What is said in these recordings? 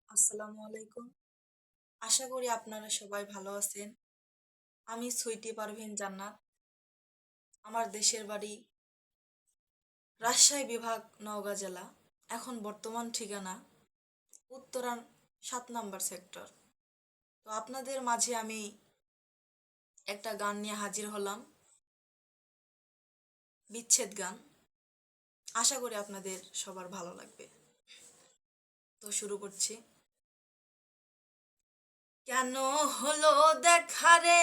আসসালামু আলাইকুম। আশা করি আপনারা সবাই ভালো আছেন। আমি সুইটি পারভিন জান্নাত। আমার দেশের বাড়ি রাজশাহী বিভাগ, নওগাঁ জেলা। এখন বর্তমান ঠিকানা উত্তরান ৭ নম্বর সেক্টর। তো আপনাদের মাঝে আমি একটা গান নিয়ে হাজির হলাম, বিচ্ছেদ গান। আশা করি আপনাদের সবার ভালো লাগবে। তো শুরু করছি। কেন হলো দেখা রে,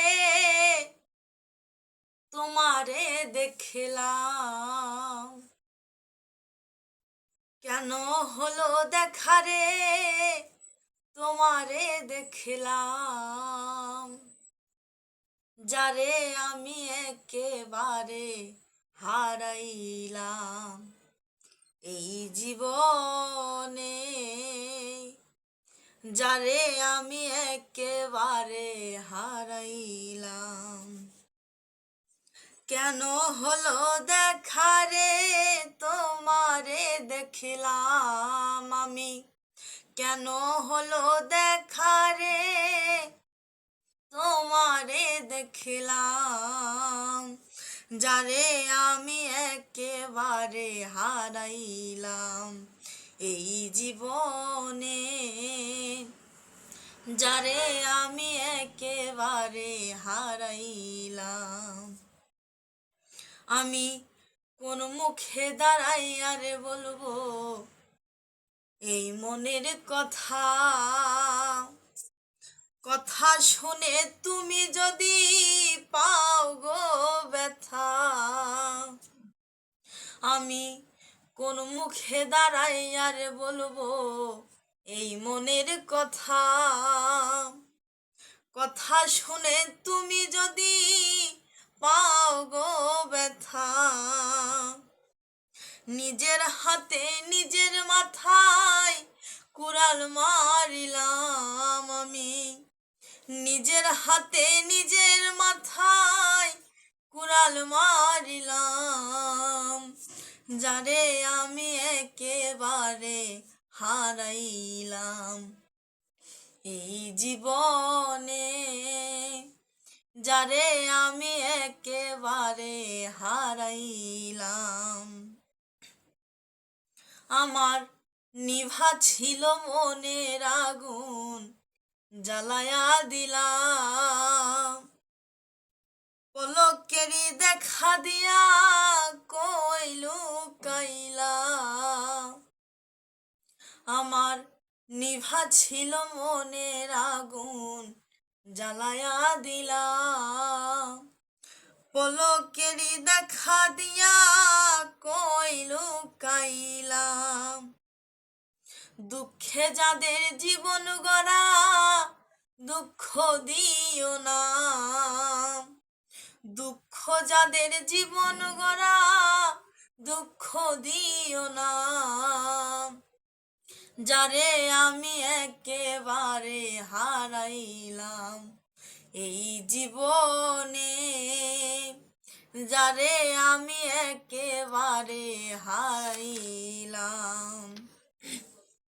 তোমারে দেখলাম। কেন হলো দেখা রে, তোমারে দেখলাম। যারে আমি একেবারে হারাইলাম এই জীবনে। যারে আমি একেবারে হারাইলাম। কেন হলো দেখা রে, তোমারে দেখলাম আমি। কেন হলো দেখা রে, তোমারে দেখলাম। যারে আমি একেবারে হারাইলাম এই জীবনে। যারে আমি একেবারে হারাইলাম। আমি কোন মুখে দাঁড়াই আর বলবো এই মনের কথা। কথা শুনে তুমি যদি পাও গো ব্যথা। আমি কোন মুখে দাঁড়াই আর বলবো এই মনের কথা। কথা শুনে তুমি যদি পাও গো ব্যথা। নিজের হাতে নিজের মাথায় কুড়াল মারিলাম আমি। নিজের হাতে নিজের মাথায় কুড়াল মারিলাম। যারে আমি একেবারে হারাইলাম এই জীবনে। যারে আমি একেবারে হারাইলাম। আমার নিভা ছিল মনের আগুন, জ্বালায়া দিলাম। পলকেরই দেখা দিয়া কই লুকাইলা। আমার নিভা ছিল মনের আগুন, জ্বালায়া দিলাম। পলকেরই দেখা দিয়া কই লুকাইলাম। দুঃখে যাদের জীবন গড়া দুঃখ দিও না। দুঃখ যাদের জীবন গড়া দুঃখ দিও না। যারে আমি একেবারে হারাইলাম এই জীবনে। যারে আমি একেবারে হারাইলাম।